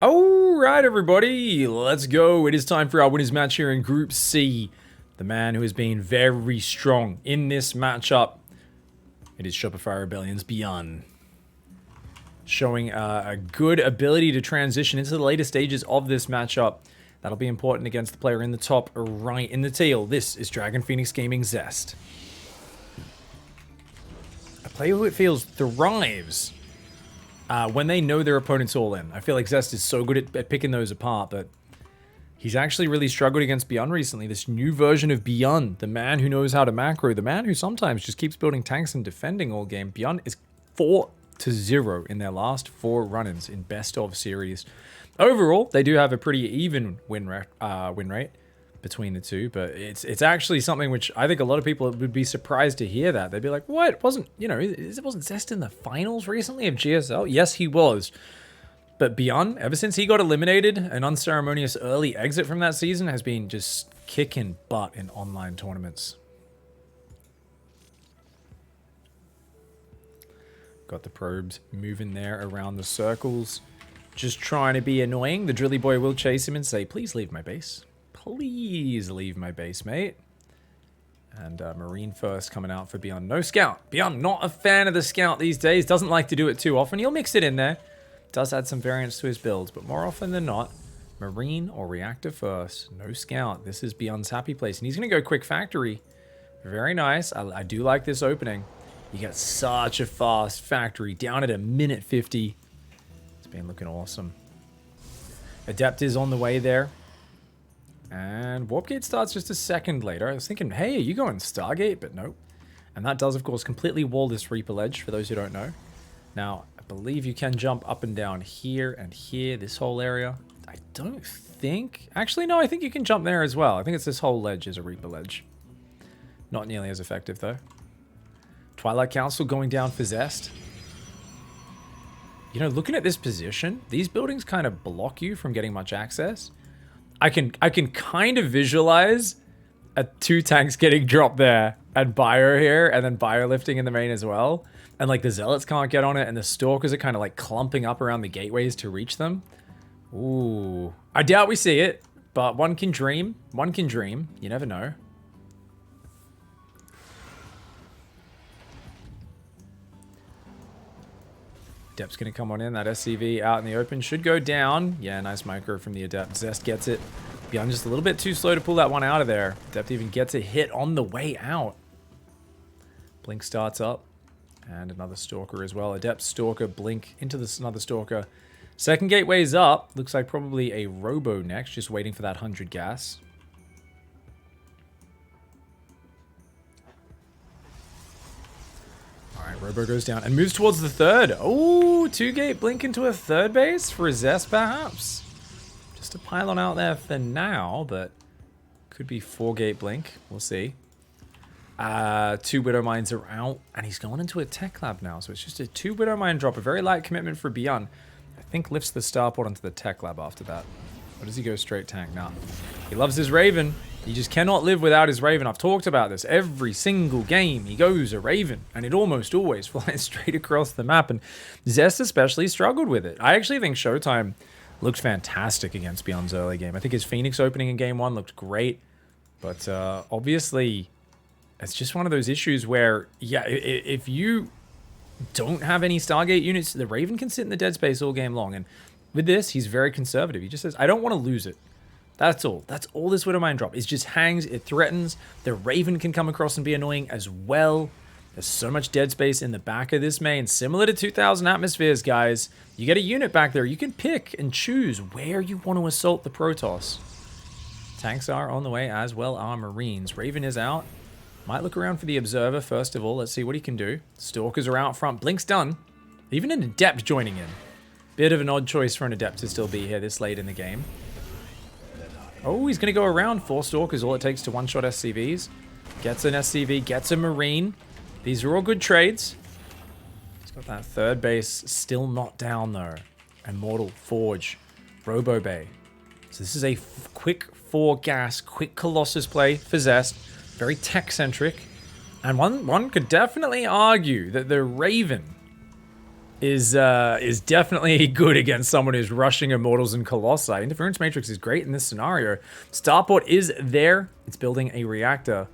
Alright everybody, let's go. It is time for our winners match here in Group C. The man who has been very strong in this matchup. It is Shopify Rebellion's BYUN. Showing a good ability to transition into the later stages of this matchup. That'll be important against the player in the top right in the teal. This is Dragon Phoenix Gaming Zest. A player who it feels thrives when they know their opponent's all in. I feel like Zest is so good at picking those apart, but he's actually really struggled against BYUN recently. This new version of BYUN, the man who knows how to macro, the man who sometimes just keeps building tanks and defending all game. BYUN is 4-0 in their last 4 run-ins in best of series. Overall, they do have a pretty even win rate between the two, but it's actually something which I think a lot of people would be surprised to hear that. They'd be like, what? Wasn't Zest in the finals recently of GSL? Yes, he was. But BYUN, ever since he got eliminated, an unceremonious early exit from that season has been just kicking butt in online tournaments. Got the probes moving there around the circles. Just trying to be annoying. The Drilly Boy will chase him and say, please leave my base. Please leave my base, mate. And Marine first coming out for BYUN. No scout. BYUN, not a fan of the scout these days. Doesn't like to do it too often. He'll mix it in there. Does add some variance to his builds, but more often than not, Marine or Reactor first. No scout. This is BYUN's happy place. And he's going to go quick factory. Very nice. I do like this opening. You get such a fast factory down at a minute 50. It's been looking awesome. Adept is on the way there. And Warp Gate starts just a second later. I was thinking, hey, are you going Stargate? But nope. And that does, of course, completely wall this Reaper ledge, for those who don't know. Now, I believe you can jump up and down here and here, this whole area. I don't think... Actually, no, I think you can jump there as well. I think it's this whole ledge is a Reaper ledge. Not nearly as effective, though. Twilight Council going down for Zest. You know, looking at this position, these buildings kind of block you from getting much access. I can kind of visualize 2 tanks getting dropped there and Bio here and then Bio lifting in the main as well. And like the Zealots can't get on it and the Stalkers are kind of like clumping up around the gateways to reach them. Ooh. I doubt we see it, but one can dream. One can dream. You never know. Adept's going to come on in. That SCV out in the open should go down. Yeah, nice micro from the Adept. Zest gets it. BYUN just a little bit too slow to pull that one out of there. Adept even gets a hit on the way out. Blink starts up. And another Stalker as well. Adept, Stalker, Blink into this another Stalker. Second gateway's up. Looks like probably a Robo next. Just waiting for that 100 gas. Robo goes down and moves towards the third. Oh, 2-gate blink into a third base for a Zest, perhaps. Just a pylon out there for now, but could be 4-gate blink. We'll see. 2 Widow Mines are out, and he's going into a tech lab now. So it's just a 2 Widow Mine drop. A very light commitment for BYUN. I think lifts the starport onto the tech lab after that. Or does he go straight tank? Nah. He loves his Raven. He just cannot live without his Raven. I've talked about this. Every single game he goes a Raven. And it almost always flies straight across the map. And Zest especially struggled with it. I actually think Showtime looked fantastic against BYUN's early game. I think his Phoenix opening in game 1 looked great. But obviously, it's just one of those issues where, yeah, if you don't have any Stargate units, the Raven can sit in the dead space all game long. And with this, he's very conservative. He just says, I don't want to lose it. That's all. That's all this Widow Mine drop. It just hangs, it threatens. The Raven can come across and be annoying as well. There's so much dead space in the back of this main. Similar to 2000 Atmospheres, guys. You get a unit back there. You can pick and choose where you want to assault the Protoss. Tanks are on the way, as well are Marines. Raven is out. Might look around for the Observer first of all. Let's see what he can do. Stalkers are out front. Blink's done. Even an Adept joining in. Bit of an odd choice for an Adept to still be here this late in the game. Oh, he's going to go around 4 Stalkers. All it takes to one-shot SCVs. Gets an SCV, gets a Marine. These are all good trades. He's got that third base still not down, though. Immortal, Forge, Robo Bay. So this is a quick 4 gas, quick Colossus play for Zest. Very tech-centric. And one could definitely argue that the Raven is definitely good against someone who's rushing Immortals and Colossi. Interference Matrix is great in this scenario. Starport is there. It's building a reactor.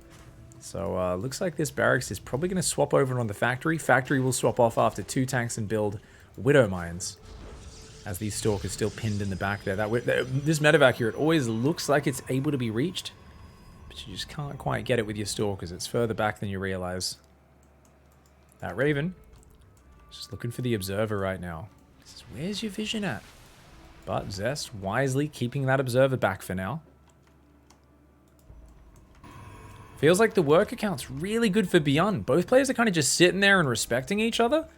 So looks like this barracks is probably going to swap over on the factory. Factory will swap off after 2 tanks and build Widow Mines. As these Stalkers still pinned in the back there. This medevac here, it always looks like it's able to be reached. But you just can't quite get it with your Stalkers. It's further back than you realize. That Raven, just looking for the Observer right now. Says, where's your vision at? But Zest wisely keeping that Observer back for now. Feels like the work account's really good for BYUN. Both players are kind of just sitting there and respecting each other.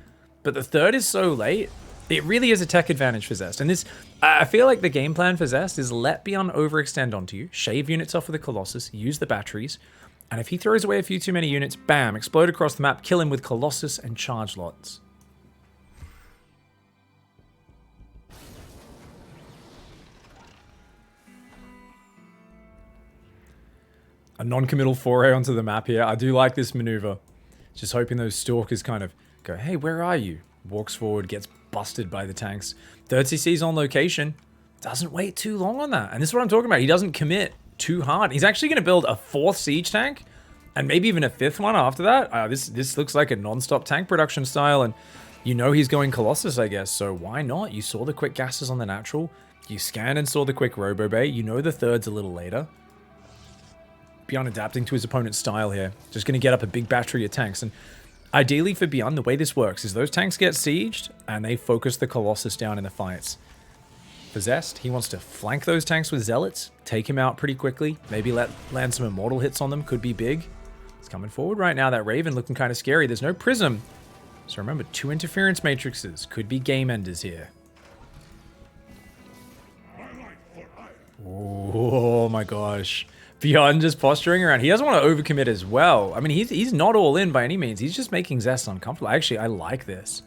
But the third is so late. It really is a tech advantage for Zest. And this, I feel like the game plan for Zest is let BYUN overextend onto you, shave units off of the Colossus, use the batteries, and if he throws away a few too many units, bam, explode across the map, kill him with Colossus and charge lots. A non-committal foray onto the map here. I do like this maneuver. Just hoping those Stalkers kind of go, hey, where are you? Walks forward, gets busted by the tanks. Third CC's on location. Doesn't wait too long on that. And this is what I'm talking about. He doesn't commit too hard. He's actually going to build a 4th siege tank and maybe even a 5th one after that. This looks like a non-stop tank production style, and you know he's going Colossus, I guess. So why not? You saw the quick gases on the natural. You scanned and saw the quick Robo Bay. You know the third's a little later. BYUN adapting to his opponent's style here. Just going to get up a big battery of tanks. And ideally for BYUN, the way this works is those tanks get sieged and they focus the Colossus down in the fights. For Zest, he wants to flank those tanks with Zealots, take him out pretty quickly, maybe land some Immortal hits on them, could be big. He's coming forward right now, that Raven looking kind of scary. There's no Prism. So remember, 2 interference matrices could be game enders here. Oh my gosh. BYUN just posturing around. He doesn't want to overcommit as well. I mean, he's not all in by any means. He's just making Zest uncomfortable. Actually, I like this.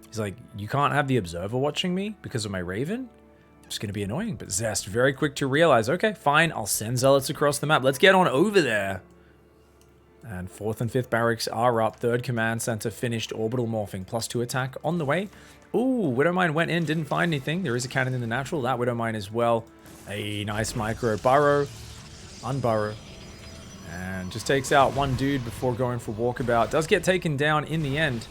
He's like, you can't have the Observer watching me because of my Raven? It's going to be annoying. But Zest, very quick to realize, okay, fine, I'll send Zealots across the map. Let's get on over there. And 4th and 5th barracks are up. 3rd command center finished. Orbital morphing. +2 attack on the way. Ooh, Widow Mine went in, didn't find anything. There is a cannon in the natural. That Widow Mine as well. A nice micro burrow. Unburrow. And just takes out 1 dude before going for walkabout. Does get taken down in the end.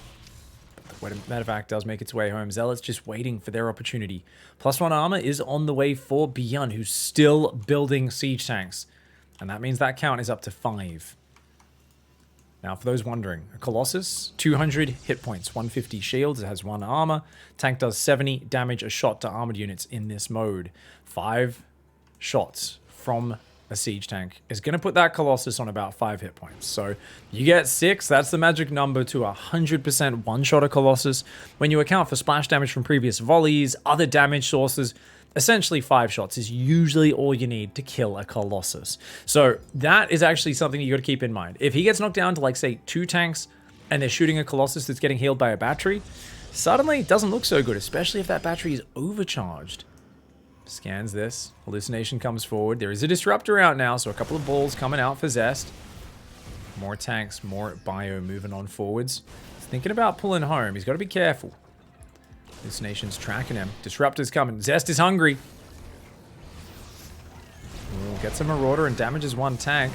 But the medevac does make its way home. Zealots just waiting for their opportunity. +1 armor is on the way for BYUN, who's still building siege tanks. And that means that count is up to 5. Now, for those wondering, a Colossus, 200 hit points, 150 shields, it has 1 armor. Tank does 70 damage a shot to armored units in this mode. 5 shots from a siege tank is going to put that Colossus on about 5 hit points. So you get 6, that's the magic number to 100% one-shot a Colossus. When you account for splash damage from previous volleys, other damage sources, essentially 5 shots is usually all you need to kill a Colossus. So that is actually something you got to keep in mind. If he gets knocked down to, like, say, 2 tanks and they're shooting a Colossus that's getting healed by a battery, suddenly it doesn't look so good, especially if that battery is overcharged. Scans this. Hallucination comes forward. There is a disruptor out now, so a couple of balls coming out for Zest. More tanks, more bio moving on forwards. He's thinking about pulling home. He's got to be careful. Hallucination's tracking him. Disruptor's coming. Zest is hungry. Ooh, gets a Marauder and damages 1 tank.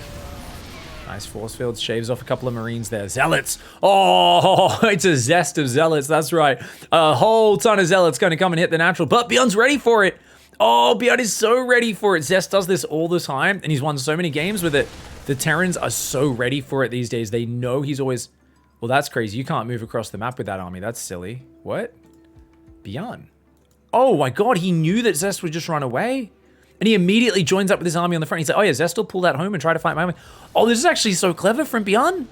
Nice force field. Shaves off a couple of Marines there. Zealots. Oh, it's a Zest of Zealots. That's right. A whole ton of Zealots going to come and hit the natural, but BYUN's ready for it. Oh, BYUN is so ready for it. Zest does this all the time, and he's won so many games with it. The Terrans are so ready for it these days. They know he's always... Well, that's crazy. You can't move across the map with that army. That's silly. What? BYUN. Oh my god, he knew that Zest would just run away. And he immediately joins up with his army on the front. He's like, oh yeah, Zest will pull that home and try to fight my army. Oh, this is actually so clever from BYUN.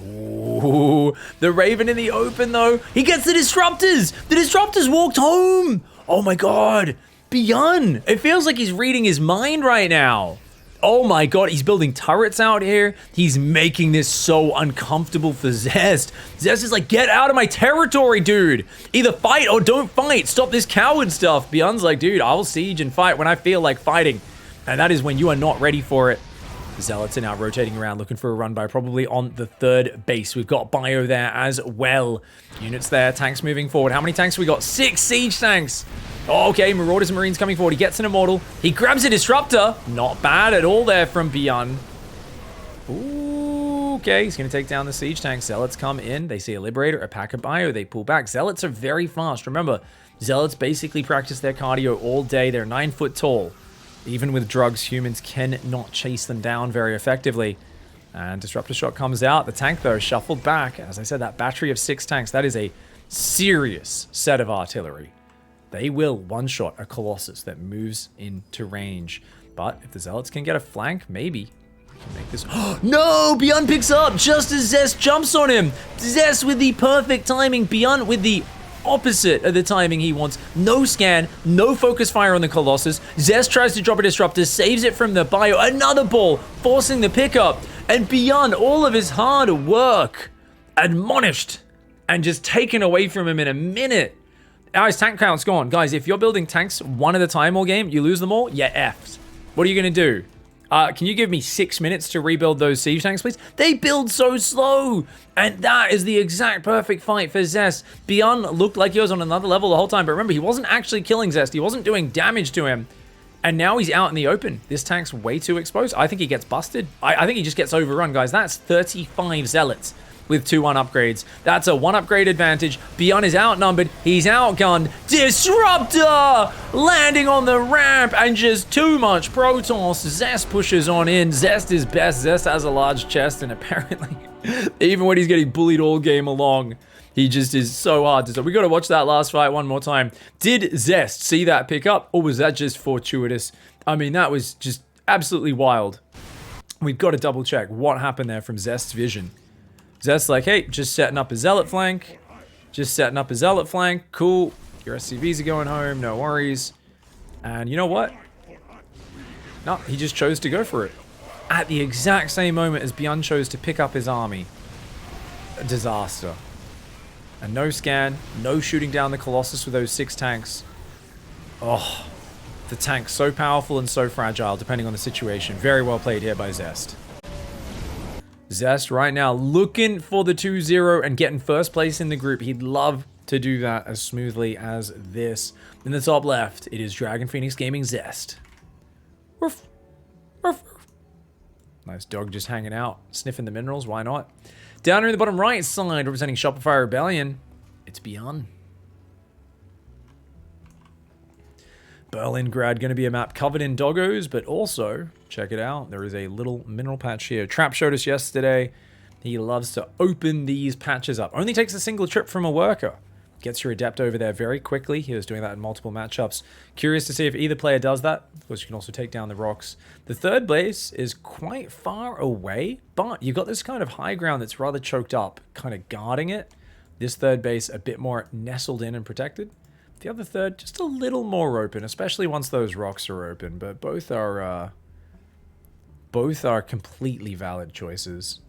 Ooh, the Raven in the open though. He gets the Disruptors. The Disruptors walked home. Oh my god. BYUN. It feels like he's reading his mind right now. Oh my god, he's building turrets out here. He's making this so uncomfortable for Zest. Zest is like, get out of my territory, dude. Either fight or don't fight. Stop this coward stuff. BYUN's like, dude, I'll siege and fight when I feel like fighting. And that is when you are not ready for it. Zealots are now rotating around, looking for a run by probably on the third base. We've got Bio there as well. Units there, tanks moving forward. How many tanks we got? 6 siege tanks. Oh, okay, Marauders and Marines coming forward. He gets an Immortal. He grabs a Disruptor. Not bad at all there from BYUN. Ooh, okay, he's going to take down the siege tanks. Zealots come in. They see a Liberator, a pack of Bio. They pull back. Zealots are very fast. Remember, Zealots basically practice their cardio all day. They're 9 foot tall. Even with drugs, humans cannot chase them down very effectively. And Disruptor Shot comes out. The tank, though, shuffled back. As I said, that battery of 6 tanks, that is a serious set of artillery. They will one-shot a Colossus that moves into range. But if the Zealots can get a flank, maybe we can make this... No! BYUN picks up just as Zest jumps on him. Zest with the perfect timing. BYUN with the opposite of the timing he wants. No scan, no focus fire on the Colossus. Zest tries to drop a Disruptor, saves it from the Bio. Another ball, forcing the pickup. And BYUN, all of his hard work, admonished and just taken away from him in a minute. Now his tank count's gone. Guys, if you're building tanks one at a time all game, you lose them all, you're effed. What are you going to do? Can you give me 6 minutes to rebuild those siege tanks, please? They build so slow. And that is the exact perfect fight for Zest. BYUN looked like he was on another level the whole time. But remember, he wasn't actually killing Zest. He wasn't doing damage to him. And now he's out in the open. This tank's way too exposed. I think he gets busted. I think he just gets overrun, guys. That's 35 Zealots with 2-1 upgrades. That's a 1 upgrade advantage. BYUN is outnumbered. He's outgunned. Disruptor! Landing on the ramp and just too much Protoss. Zest pushes on in. Zest is best. Zest has a large chest and apparently, even when he's getting bullied all game along, he just is so hard to... So we got to watch that last fight one more time. Did Zest see that pick up or was that just fortuitous? I mean, that was just absolutely wild. We've got to double check what happened there from Zest's vision. Zest's like, hey, just setting up a Zealot flank. Just setting up a Zealot flank. Cool. Your SCVs are going home. No worries. And you know what? No, he just chose to go for it. At the exact same moment as BYUN chose to pick up his army. A disaster. And no scan. No shooting down the Colossus with those 6 tanks. Oh, the tank's so powerful and so fragile depending on the situation. Very well played here by Zest. Zest right now looking for the 2-0 and getting first place in the group. He'd love to do that as smoothly as this. In the top left, it is Dragon Phoenix Gaming Zest. Ruff. Ruff. Nice dog just hanging out, sniffing the minerals. Why not? Down here in the bottom right side, representing Shopify Rebellion, it's BYUN. Berlingrad going to be a map covered in doggos, but also, check it out, there is a little mineral patch here. Trap showed us yesterday. He loves to open these patches up. Only takes a single trip from a worker. Gets your adept over there very quickly. He was doing that in multiple matchups. Curious to see if either player does that. Of course, you can also take down the rocks. The third base is quite far away, but you've got this kind of high ground that's rather choked up, kind of guarding it. This third base a bit more nestled in and protected. The other third, just a little more open, especially once those rocks are open. But both are completely valid choices.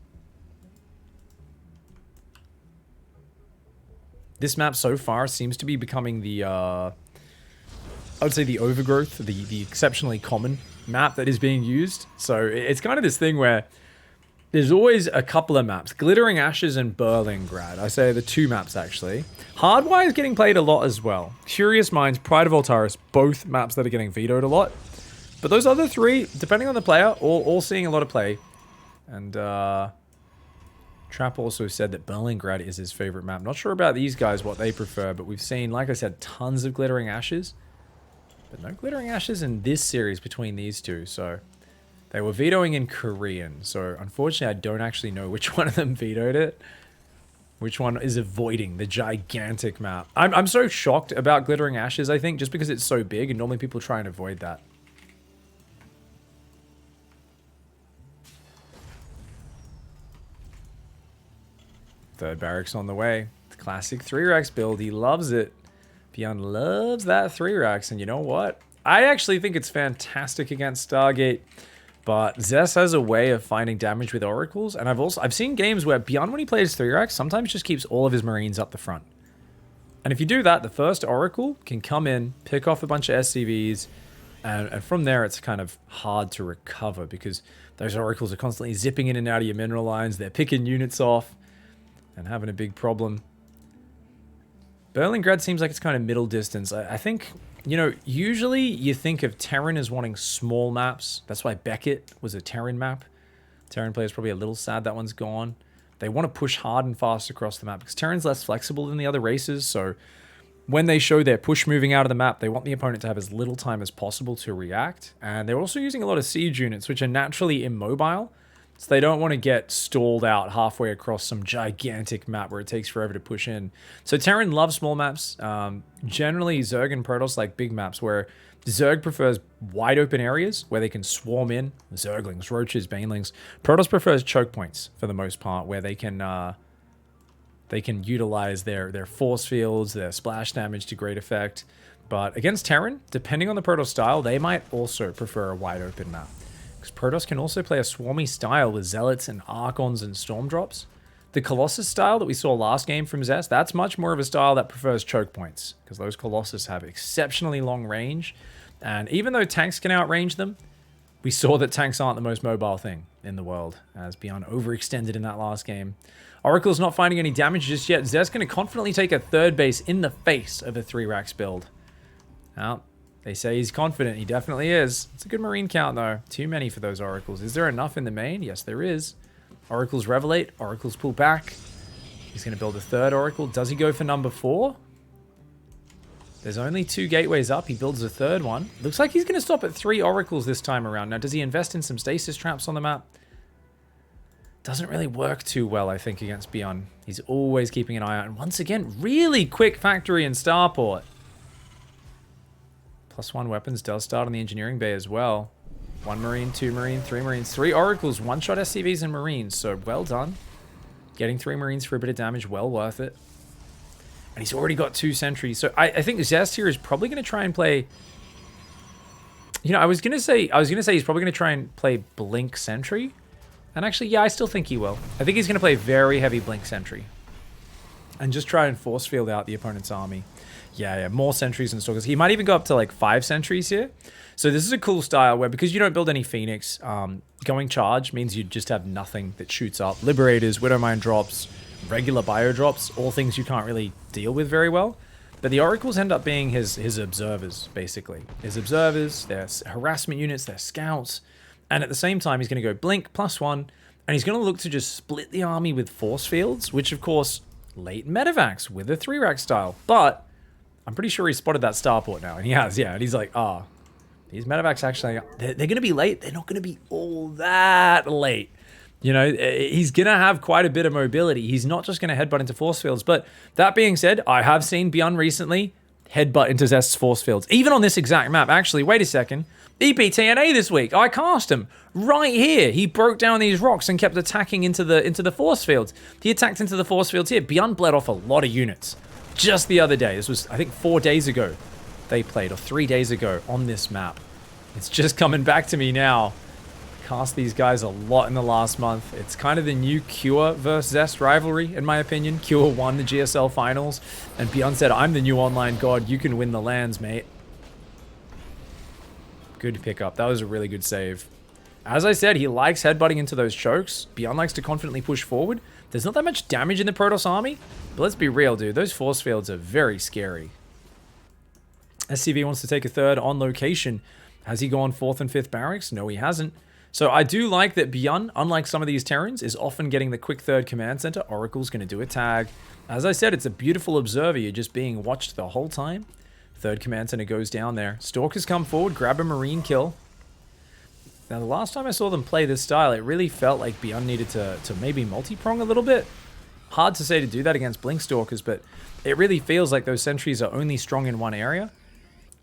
This map so far seems to be becoming the, I would say the overgrowth, the exceptionally common map that is being used. So it's kind of this thing where there's always a couple of maps. Glittering Ashes and Berlingrad. I say the 2 maps, actually. Hardwire is getting played a lot as well. Curious Minds, Pride of Altaris, both maps that are getting vetoed a lot. But those other 3, depending on the player, all seeing a lot of play. And Trap also said that Berlingrad is his favorite map. Not sure about these guys, what they prefer, but we've seen, like I said, tons of Glittering Ashes. But no Glittering Ashes in this series between these 2, so... They were vetoing in Korean, so unfortunately I don't actually know which one of them vetoed it. Which one is avoiding the gigantic map. I'm so shocked about Glittering Ashes, I think, just because it's so big and normally people try and avoid that. Third barracks on the way. The classic 3-racks build, he loves it. BYUN loves that 3-racks, and you know what? I actually think it's fantastic against Stargate. But Zest has a way of finding damage with oracles, and I've seen games where BYUN, when he plays 3-racks, sometimes just keeps all of his marines up the front. And if you do that, the first oracle can come in, pick off a bunch of SCVs, And from there, it's kind of hard to recover because those oracles are constantly zipping in and out of your mineral lines. They're picking units off and having a big problem. Berlingrad seems like it's kind of middle distance. I think, you know, usually you think of Terran as wanting small maps. That's why Beckett was a Terran map. Terran players probably a little sad that one's gone. They want to push hard and fast across the map because Terran's less flexible than the other races. So when they show their push moving out of the map, they want the opponent to have as little time as possible to react. And they're also using a lot of siege units, which are naturally immobile. So they don't want to get stalled out halfway across some gigantic map where it takes forever to push in. So Terran loves small maps. Generally, Zerg and Protoss like big maps where Zerg prefers wide open areas where they can swarm in. Zerglings, Roaches, Banelings. Protoss prefers choke points for the most part where they can utilize their force fields, their splash damage to great effect. But against Terran, depending on the Protoss style, they might also prefer a wide open map. Because Protoss can also play a swarmy style with Zealots and Archons and Storm Drops. The Colossus style that we saw last game from Zest, that's much more of a style that prefers choke points. Because those Colossus have exceptionally long range. And even though tanks can outrange them, we saw that tanks aren't the most mobile thing in the world. As BYUN overextended in that last game. Oracle's not finding any damage just yet. Zest's going to confidently take a third base in the face of a 3-Rax build. Now, they say he's confident. He definitely is. It's a good Marine count, though. Too many for those Oracles. Is there enough in the main? Yes, there is. Oracles Revelate. Oracles pull back. He's going to build a third Oracle. Does he go for number 4? There's only 2 gateways up. He builds a third one. Looks like he's going to stop at 3 Oracles this time around. Now, does he invest in some stasis traps on the map? Doesn't really work too well, I think, against BYUN. He's always keeping an eye out. And once again, really quick factory and starport. +1 weapons does start on the engineering bay as well. 1 Marine, 2 Marine, 3 Marines, 3 Oracles, 1-shot SCVs and Marines. So well done. Getting 3 Marines for a bit of damage, well worth it. And he's already got 2 sentries. So I think Zest here is probably going to try and play... You know, I was gonna say he's probably going to try and play Blink Sentry. And actually, yeah, I still think he will. I think he's going to play very heavy Blink Sentry. And just try and force field out the opponent's army. Yeah, more sentries and stalkers. He might even go up to like 5 sentries here. So this is a cool style where, because you don't build any Phoenix, going charge means you just have nothing that shoots up. Liberators, Widowmine drops, regular bio drops, all things you can't really deal with very well. But the Oracles end up being his observers, basically. His observers, their harassment units, their scouts. And at the same time, he's going to go Blink, +1. And he's going to look to just split the army with force fields, which of course, late Medivacs with a 3-Rack style. But I'm pretty sure he spotted that starport now. And he has, yeah. And he's like, these Medivacs actually, they're going to be late. They're not going to be all that late. You know, he's going to have quite a bit of mobility. He's not just going to headbutt into force fields. But that being said, I have seen BYUN recently headbutt into Zest's force fields. Even on this exact map. Actually, wait a second. EPTNA this week. I cast him right here. He broke down these rocks and kept attacking into the force fields. He attacked into the force fields here. BYUN bled off a lot of units just the other day. This was, I think, 4 days ago they played, or 3 days ago on this map. It's just coming back to me now. Cast these guys a lot in the last month. It's kind of the new Cure versus Zest rivalry, in my opinion. Cure won the GSL finals, and BYUN said, I'm the new online god. You can win the lands, mate. Good pickup. That was a really good save. As I said, he likes headbutting into those chokes. BYUN likes to confidently push forward. There's not that much damage in the Protoss army, but let's be real, dude. Those force fields are very scary. SCV wants to take a third on location. Has he gone 4th and 5th barracks? No, he hasn't. So I do like that BYUN, unlike some of these Terrans, is often getting the quick third command center. Oracle's going to do a tag. As I said, it's a beautiful observer. You're just being watched the whole time. Third command center goes down there. Stalkers come forward, grab a Marine kill. Now, the last time I saw them play this style, it really felt like BYUN needed to maybe multi-prong a little bit. Hard to say to do that against Blink Stalkers, but it really feels like those sentries are only strong in one area.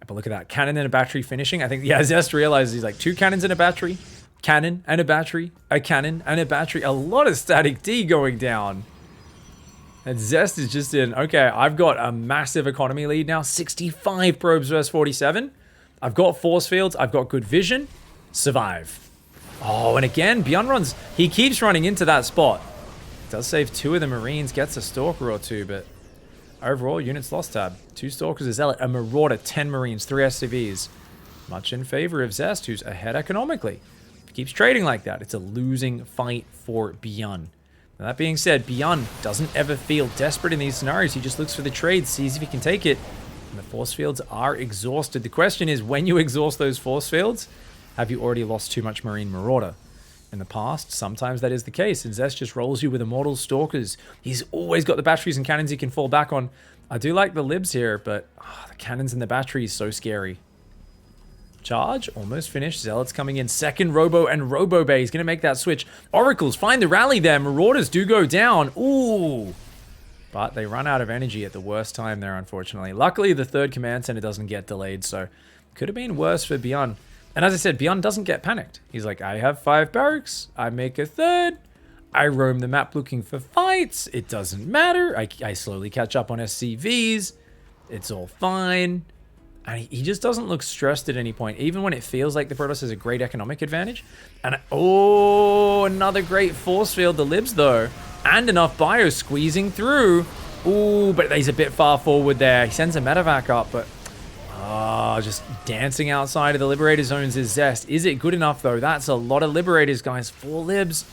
But look at that. Cannon and a battery finishing. I think, yeah, Zest realizes he's like 2 cannons and a battery. Cannon and a battery. A cannon and a battery. A lot of static D going down. And Zest is just in, okay, I've got a massive economy lead now. 65 probes versus 47. I've got force fields. I've got good vision. Survive. Oh, and again, BYUN runs. He keeps running into that spot. Does save 2 of the Marines. Gets a Stalker or 2, but overall, units lost tab. 2 Stalkers, a Zealot, a Marauder, 10 Marines, 3 SCVs. much in favor of Zest, who's ahead economically. If he keeps trading like that, it's a losing fight for BYUN. Now, that being said, BYUN doesn't ever feel desperate in these scenarios. He just looks for the trade, sees if he can take it. And the force fields are exhausted. The question is, when you exhaust those force fields, have you already lost too much Marine Marauder? In the past, sometimes that is the case, and Zest just rolls you with Immortal Stalkers. He's always got the batteries and cannons he can fall back on. I do like the libs here, but the cannons and the batteries, so scary. Charge, almost finished. Zealots coming in. Second Robo and Robo Bay. He's going to make that switch. Oracles, find the rally there. Marauders do go down. Ooh. But they run out of energy at the worst time there, unfortunately. Luckily, the third command center doesn't get delayed, so could have been worse for BYUN. And as I said, BYUN doesn't get panicked. He's like, I have 5 barracks. I make a third. I roam the map looking for fights. It doesn't matter. I slowly catch up on SCVs. It's all fine. And he just doesn't look stressed at any point, even when it feels like the Protoss has a great economic advantage. And oh, another great force field. The libs, though. And enough bio squeezing through. Ooh, but he's a bit far forward there. He sends a medevac up, but just dancing outside of the Liberator zones is Zest. Is it good enough, though? That's a lot of Liberators, guys. 4 libs.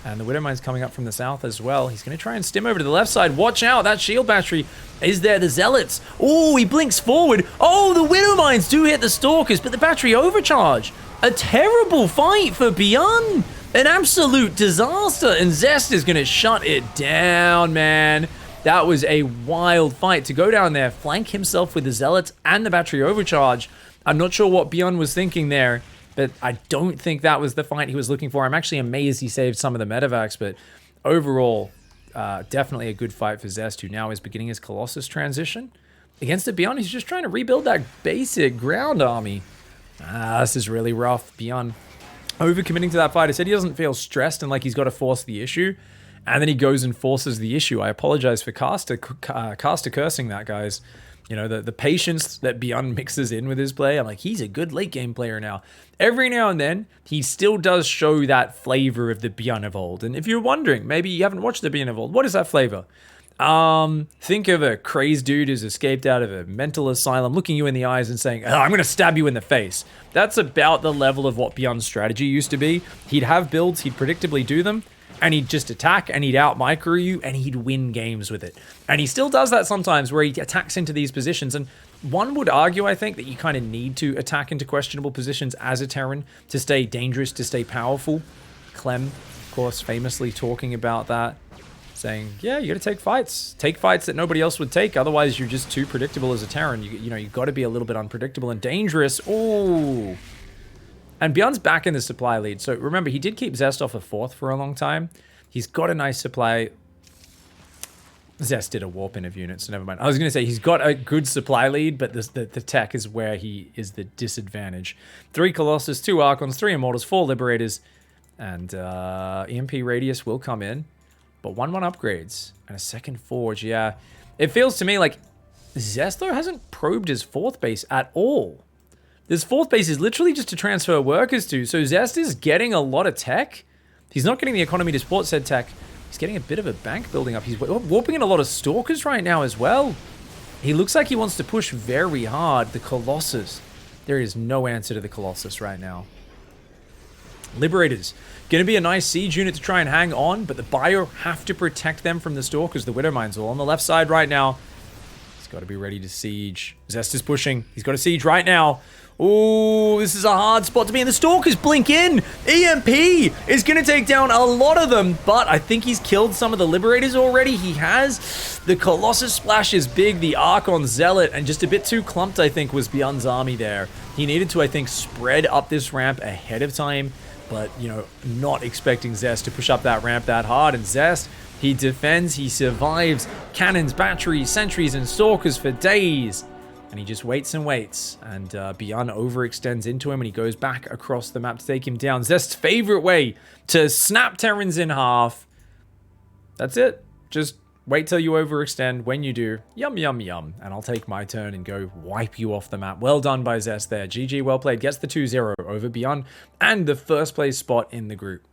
And the Widowmine's coming up from the south as well. He's going to try and stim over to the left side. Watch out. That shield battery is there. The Zealots. Oh, he blinks forward. Oh, the Widowmines do hit the Stalkers, but the battery overcharge. A terrible fight for BYUN. An absolute disaster. And Zest is going to shut it down, man. That was a wild fight to go down there, flank himself with the Zealots and the battery overcharge. I'm not sure what BYUN was thinking there, but I don't think that was the fight he was looking for. I'm actually amazed he saved some of the medevacs, but overall, definitely a good fight for Zest, who now is beginning his Colossus transition. Against a BYUN, he's just trying to rebuild that basic ground army. This is really rough. BYUN overcommitting to that fight. I said he doesn't feel stressed and like he's got to force the issue. And then he goes and forces the issue. I apologize for caster cursing that, guys. You know, the patience that BYUN mixes in with his play. I'm like, he's a good late game player now. Every now and then, he still does show that flavor of the BYUN of old. And if you're wondering, maybe you haven't watched the BYUN of old, what is that flavor? Think of a crazed dude who's escaped out of a mental asylum, looking you in the eyes and saying, I'm going to stab you in the face. That's about the level of what BYUN's strategy used to be. He'd have builds, he'd predictably do them, and he'd just attack, and he'd out-micro you, and he'd win games with it. And he still does that sometimes, where he attacks into these positions. And one would argue, I think, that you kind of need to attack into questionable positions as a Terran to stay dangerous, to stay powerful. Clem, of course, famously talking about that, saying, yeah, you got to take fights. Take fights that nobody else would take, otherwise you're just too predictable as a Terran. You know, you've got to be a little bit unpredictable and dangerous. Ooh. And BYUN's back in the supply lead. So remember, he did keep Zest off a 4th for a long time. He's got a nice supply. Zest did a warp in of units, so never mind. I was going to say he's got a good supply lead, but the tech is where he is the disadvantage. 3 Colossus, 2 Archons, 3 Immortals, 4 Liberators, and EMP Radius will come in. But 1-1 upgrades and a second Forge, yeah. It feels to me like Zest, though, hasn't probed his 4th base at all. This 4th base is literally just to transfer workers to, so Zest is getting a lot of tech. He's not getting the economy to support said tech. He's getting a bit of a bank building up. He's warping in a lot of Stalkers right now as well. He looks like he wants to push very hard. The Colossus. There is no answer to the Colossus right now. Liberators. Going to be a nice siege unit to try and hang on, but the Bio have to protect them from the Stalkers. The Widowmines all on the left side right now. He's got to be ready to siege. Zest is pushing. He's got to siege right now. Ooh, this is a hard spot to be in. The Stalkers blink in. EMP is going to take down a lot of them, but I think he's killed some of the Liberators already. He has. The Colossus splash is big. The Archon Zealot, and just a bit too clumped, I think, was BYUN's army there. He needed to, I think, spread up this ramp ahead of time, but, you know, not expecting Zest to push up that ramp that hard. And Zest, he defends, he survives. Cannons, batteries, sentries, and Stalkers for days. And he just waits and waits, and BYUN overextends into him, and he goes back across the map to take him down. Zest's favorite way to snap Terrans in half. That's it. Just wait till you overextend. When you do, yum, yum, yum. And I'll take my turn and go wipe you off the map. Well done by Zest there. GG, well played. Gets the 2-0 over BYUN and the first place spot in the group.